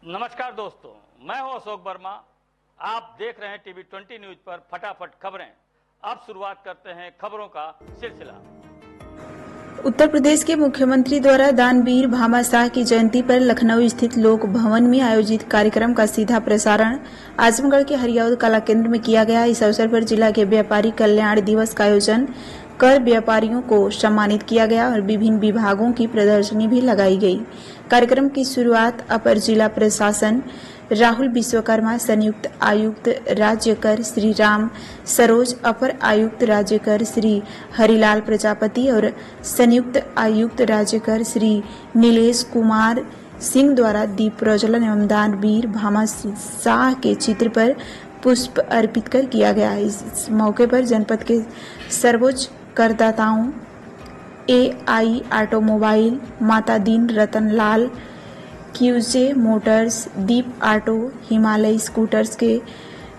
नमस्कार दोस्तों, मैं हूं अशोक वर्मा। आप देख रहे हैं टीवी 20 न्यूज पर फटाफट खबरें। अब शुरुआत करते हैं खबरों का सिलसिला। उत्तर प्रदेश के मुख्यमंत्री द्वारा दानवीर भामाशाह की जयंती पर लखनऊ स्थित लोक भवन में आयोजित कार्यक्रम का सीधा प्रसारण आजमगढ़ के हरियाउद कला केंद्र में किया गया। इस अवसर पर जिला के व्यापारी कल्याण दिवस का आयोजन कर व्यापारियों को सम्मानित किया गया और विभिन्न विभागों की प्रदर्शनी भी लगाई गई। कार्यक्रम की शुरुआत अपर जिला प्रशासन राहुल विश्वकर्मा, संयुक्त आयुक्त राज्य कर श्री राम सरोज, अपर आयुक्त राज्य कर श्री हरिलाल प्रजापति और संयुक्त आयुक्त राज्य कर श्री नीलेश कुमार सिंह द्वारा दीप प्रज्वलन एवं दानवीर भामाशाह के चित्र पर पुष्प अर्पित कर किया गया। इस मौके पर जनपद के सर्वोच्च करदाताओं AI ऑटोमोबाइल, माता दीन रतन लाल, क्यूजे मोटर्स, दीप ऑटो, हिमालय स्कूटर्स के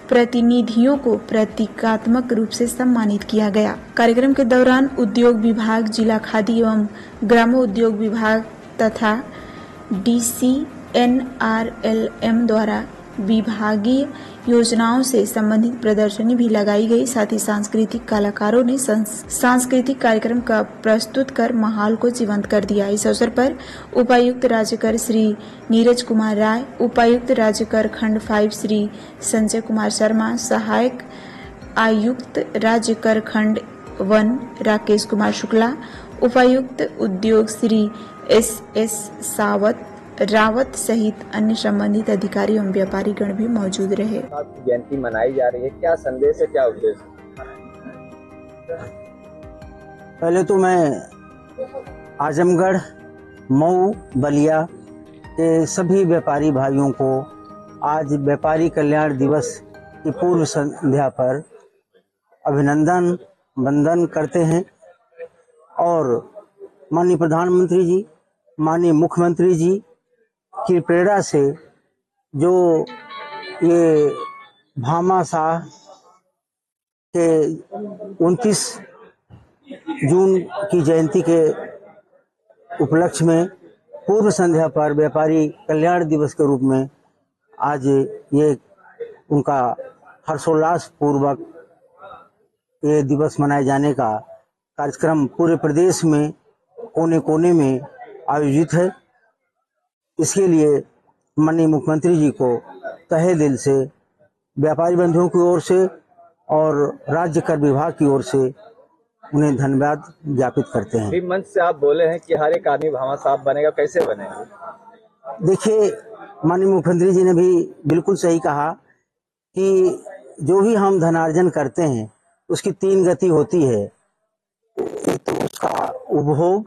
प्रतिनिधियों को प्रतीकात्मक रूप से सम्मानित किया गया। कार्यक्रम के दौरान उद्योग विभाग, जिला खादी एवं ग्रामोद्योग विभाग तथा DCNRLM द्वारा विभागीय योजनाओं से संबंधित प्रदर्शनी भी लगाई गई। साथ ही सांस्कृतिक कलाकारों ने सांस्कृतिक कार्यक्रम का प्रस्तुत कर माहौल को जीवंत कर दिया। इस अवसर पर उपायुक्त राज्य कर श्री नीरज कुमार राय, उपायुक्त राज्य कर खंड 5 श्री संजय कुमार शर्मा, सहायक आयुक्त राज्य कर खंड 1 राकेश कुमार शुक्ला, उपायुक्त उद्योग श्री SS रावत सहित अन्य संबंधित अधिकारी एवं व्यापारी गण भी मौजूद रहे। आपकी जयंती मनाई जा रही है, क्या संदेश है, क्या उद्देश्य? पहले तो मैं आजमगढ़, मऊ, बलिया के सभी व्यापारी भाइयों को आज व्यापारी कल्याण दिवस की पूर्व संध्या पर अभिनंदन वंदन करते हैं और माननीय प्रधानमंत्री जी, माननीय मुख्यमंत्री जी की प्रेरणा से जो ये भामाशाह के 29 जून की जयंती के उपलक्ष्य में पूर्व संध्या पर व्यापारी कल्याण दिवस के रूप में आज ये उनका हर्षोल्लास पूर्वक ये दिवस मनाए जाने का कार्यक्रम पूरे प्रदेश में कोने कोने में आयोजित है। इसके लिए माननीय मुख्यमंत्री जी को तहे दिल से व्यापारी बंधुओं की ओर से और राज्य कर विभाग की ओर से उन्हें धन्यवाद ज्ञापित करते हैं। मंच से आप बोले हैं कि हर एक आदमी भामाशाह बनेगा, कैसे बनेगा? देखिए, माननीय मुख्यमंत्री जी ने भी बिल्कुल सही कहा कि जो भी हम धनार्जन करते हैं उसकी 3 गति होती है। तो उसका उपभोग,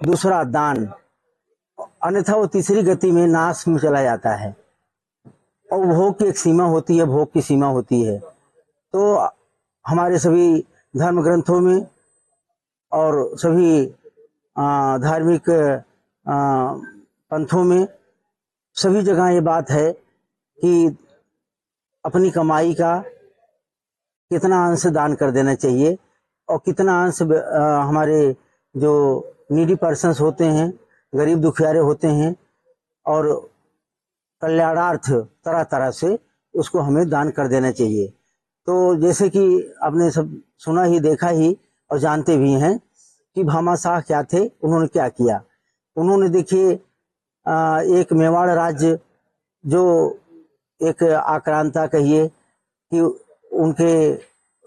दूसरा दान, अन्यथा वो तीसरी गति में नाश में चला जाता है। और भोग की एक सीमा होती है, भोग की सीमा होती है। तो हमारे सभी धर्म ग्रंथों में और सभी धार्मिक पंथों में सभी जगह ये बात है कि अपनी कमाई का कितना अंश दान कर देना चाहिए और कितना अंश हमारे जो नीडी पर्सन्स होते हैं, गरीब दुखियारे होते हैं और कल्याणार्थ तरह तरह से उसको हमें दान कर देना चाहिए। तो जैसे कि आपने सब सुना ही, देखा ही और जानते भी हैं कि भामाशाह क्या थे, उन्होंने क्या किया। उन्होंने देखिए एक मेवाड़ राज्य जो एक आक्रांता कहिए कि उनके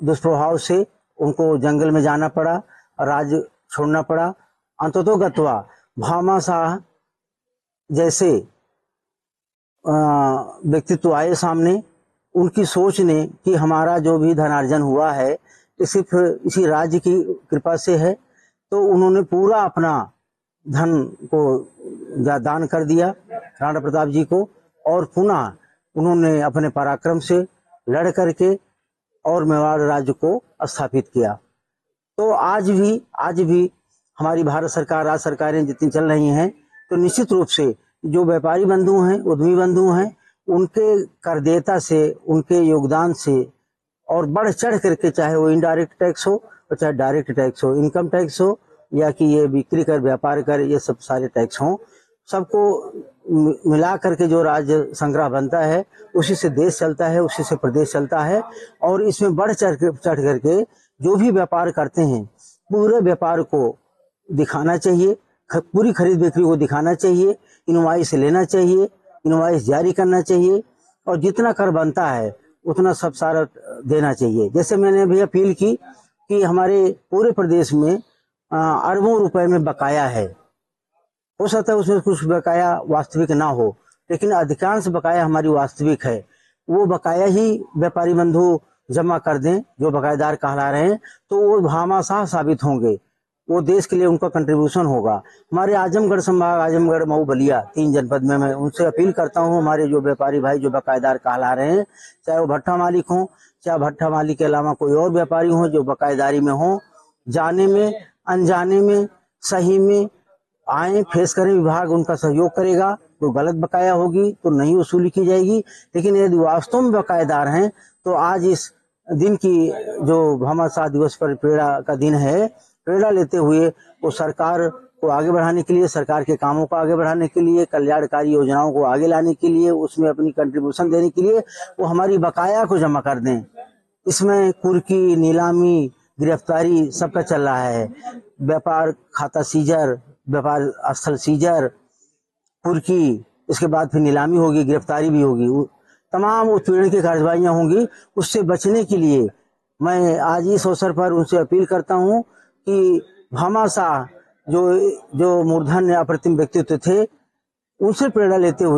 दुष्प्रभाव से उनको जंगल में जाना पड़ा, राज्य छोड़ना पड़ा। अंततोगत्वा भामाशाह जैसे व्यक्तित्व आए सामने, उनकी सोच ने कि हमारा जो भी धनार्जन हुआ है ये सिर्फ इसी राज्य की कृपा से है, तो उन्होंने पूरा अपना धन को दान कर दिया राणा प्रताप जी को और पुनः उन्होंने अपने पराक्रम से लड़ करके और मेवाड़ राज्य को स्थापित किया। तो आज भी हमारी भारत सरकार, राज्य सरकारें जितनी चल रही हैं, तो निश्चित रूप से जो व्यापारी बंधु हैं, उद्यमी बंधु हैं, उनके करदेयता से, उनके योगदान से और बढ़ चढ़ करके, चाहे वो इनडायरेक्ट टैक्स हो और चाहे डायरेक्ट टैक्स हो, इनकम टैक्स हो या कि ये बिक्री कर, व्यापार कर, ये सब सारे टैक्स हों, सबको मिला करके जो राज्य संग्रह बनता है, उसी से देश चलता है, उसी से प्रदेश चलता है। और इसमें बढ़ चढ़ करके जो भी व्यापार करते हैं, पूरे व्यापार को दिखाना चाहिए, पूरी खरीद बिक्री को दिखाना चाहिए, इनवॉइस लेना चाहिए, इनवॉइस जारी करना चाहिए, और जितना कर बनता है उतना सब सारा देना चाहिए। जैसे मैंने भी अपील की कि हमारे पूरे प्रदेश में अरबों रुपए में बकाया है। हो सकता है उसमें कुछ बकाया वास्तविक ना हो, लेकिन अधिकांश बकाया हमारी वास्तविक है। वो बकाया ही व्यापारी बंधु जमा कर दें जो बकायेदार कहला रहे हैं, तो वो भामाशाह साबित होंगे, वो देश के लिए उनका कंट्रीब्यूशन होगा। हमारे आजमगढ़ संभाग, आजमगढ़, मऊ, बलिया 3 जनपद में मैं उनसे अपील करता हूँ, हमारे जो व्यापारी भाई जो बकायेदार कहला रहे हैं, चाहे वो भट्ठा मालिक हों, चाहे भट्ठा मालिक के अलावा कोई और व्यापारी हो जो बकायेदारी में हो, जाने में अनजाने में सही में आए, फेस करें, विभाग उनका सहयोग करेगा। कोई गलत बकाया होगी तो नहीं वसूली की जाएगी, लेकिन यदि वास्तव में बकायेदार हैं तो आज इस दिन की जो भामाशाह दिवस पर प्रेरणा का दिन है, प्रेरणा लेते हुए वो सरकार को आगे बढ़ाने के लिए, सरकार के कामों को आगे बढ़ाने के लिए, कल्याणकारी योजनाओं को आगे लाने के लिए, उसमें अपनी कंट्रीब्यूशन देने के लिए वो हमारी बकाया को जमा कर दें। इसमें कुर्की, नीलामी, गिरफ्तारी सबका चल रहा है। व्यापार खाता सीजर, व्यापार स्थल सीजर, कुर्की, इसके बाद फिर नीलामी होगी, गिरफ्तारी भी होगी, तमाम उत्पीड़न की कार्रवाइयाँ होंगी। उससे बचने के लिए मैं आज इस अवसर पर उनसे अपील करता हूँ कि भामाशाह जो मूर्धन्य अप्रतिम व्यक्तित्व थे, उनसे प्रेरणा लेते हुए